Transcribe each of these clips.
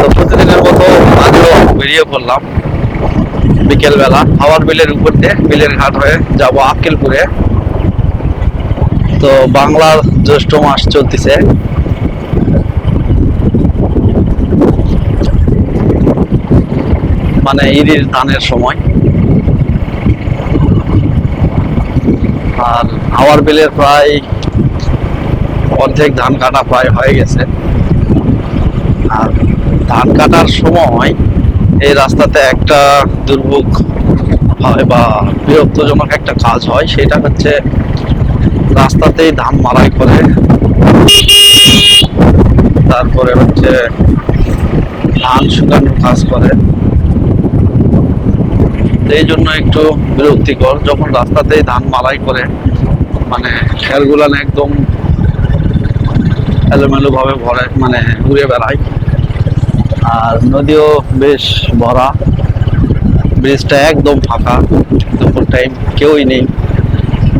তো প্রতিদিনের মতো আজও বেরিয়ে পড়লাম বিকেলবেলা হাওয়ার বিলের উপর দিয়ে বিলের ঘাট হয়ে যাব আক্কেলপুরে। তো বাংলার জ্যৈষ্ঠ মাস চলতেছে, মানে ঈদের ধানের সময়। আর হাওয়ার বিলের প্রায় অর্ধেক ধান কাটা প্রায় হয়ে গেছে। আর ধান কাটার সময় এই রাস্তাতে একটা দুর্ভোগ হয় বা বিরক্তজনক একটা কাজ হয়, সেটা হচ্ছে রাস্তাতেই ধান মাড়াই করে, তারপরে হচ্ছে ধান শুকানোর কাজ করে। এই জন্য একটু বিরক্তিকর যখন রাস্তাতেই ধান মাড়াই করে, মানে খেরগুলান একদম এলোমেলো ভাবে ভরে, মানে ঘুরে বেড়ায়। আর নদীও বেশ ভরা, ব্রিজটা একদম ফাঁকা, দুপুর টাইম কেউই নেই।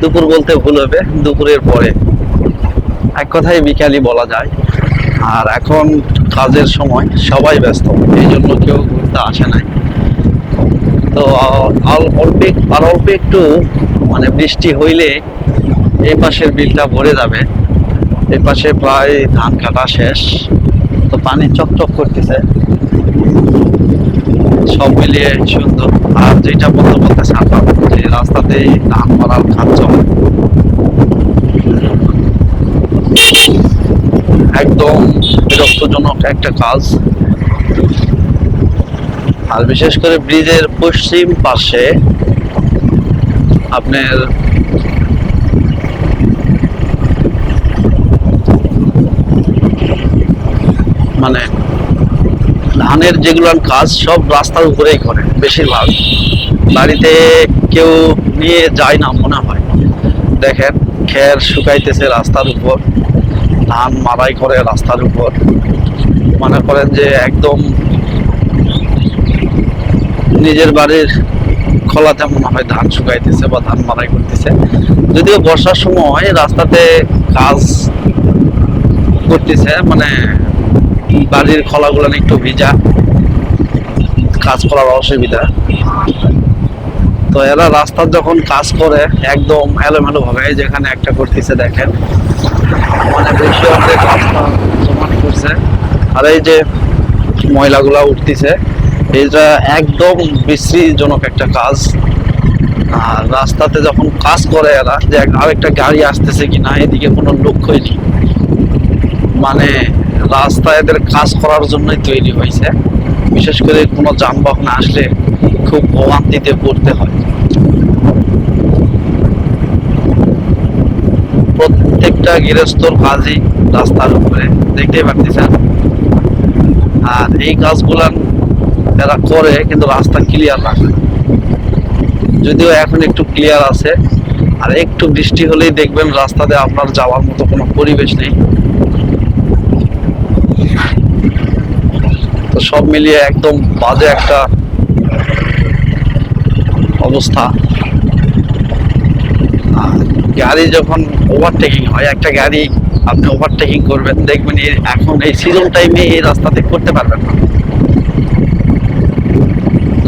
দুপুর বলতে ভুল হবে, দুপুরের পরে, এক কথায় বিকালই বলা যায়। আর এখন কাজের সময়, সবাই ব্যস্ত, এই জন্য কেউ ঘুরতে আসে নাই। তো অল্প একটু মানে বৃষ্টি হইলে এই পাশের বিলটা ভরে যাবে। এই পাশে প্রায় ধান কাটা শেষ, তো পানি চকচক করতেছে, সব মিলিয়ে সুন্দর। আর যেটা বলতে চাইলাম যে রাস্তাতেই ধান মারার কাজ চলে, একদম বিরক্তজনক একটা কাজ। আর বিশেষ করে ব্রিজের পশ্চিম পাশে আপনার মানে ধানের যেগুলো কাজ সব রাস্তার উপরেই করে বেশিরভাগ, বাড়িতে কেউ নিয়ে যায় না মনে হয়। দেখেন খের শুকাইতেছে রাস্তার উপর, ধান মাড়াই করে রাস্তার উপর, মনে করেন যে একদম নিজের বাড়ির খোলাতে মনে হয় ধান শুকাইতেছে বা ধান মাড়াই করতেছে। যদিও বর্ষার সময় রাস্তাতে কাজ করতেছে, মানে বাড়ির খোলাগুলো একটু ভিজা, কাজ করার অসুবিধা। তো এরা রাস্তার যখন কাজ করে একদম এলোমেলো ভাবে, যেখানে একটা করতেছে দেখেন, মানে বেশি অর্ধেক রাস্তা সমান করছে। আর এই যে ময়লাগুলা উঠতেছে, এটা একদম বিশ্রীজনক একটা কাজ। আর রাস্তাতে যখন কাজ করে এরা, যে আরেকটা গাড়ি আসতেছে কিনা এদিকে কোনো লক্ষ্যই নেই, মানে রাস্তা এদের কাজ করার জন্যই তৈরি হয়েছে। বিশেষ করে কোনো যানবাহন আসলে খুব ভোগান্তিতে পড়তে হয়। প্রত্যেকটা গৃহস্থর কাজই রাস্তার উপরে, দেখতেই পাচ্ছেন। আর এই কাজগুলা এরা করে কিন্তু রাস্তা ক্লিয়ার রাখে, যদিও এখন একটু ক্লিয়ার আছে। আর একটু বৃষ্টি হলেই দেখবেন রাস্তাতে আপনার যাওয়ার মতো কোনো পরিবেশ নেই। তো সব মিলিয়ে একদম বাজে একটা অবস্থা। গাড়ি যখন ওভারটেকিং হয়, একটা গাড়ি আপনি ওভারটেকিং করবেন, দেখবেন এখন এই সিজন টাইমে এই রাস্তাতে করতে পারবেন না।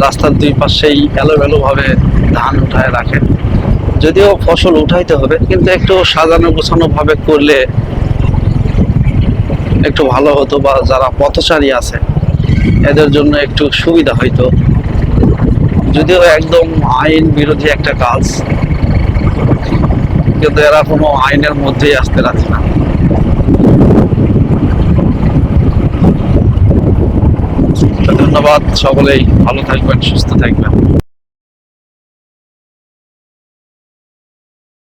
রাস্তার দুই পাশেই এলোমেলো ভাবে ধান উঠায় রাখেন। যদিও ফসল উঠাইতে হবে, কিন্তু একটু সাজানো গোছানো ভাবে করলে একটু ভালো হতো, বা যারা পথচারী আছে এদের জন্য একটু সুবিধা হইতো। যদিও একদম আইন বিরোধী একটা কাজ, কিন্তু এরা কোনো আইনের মধ্যেই আসতে রাজি না। ধন্যবাদ, সকলেই ভালো থাকবেন, সুস্থ থাকবেন।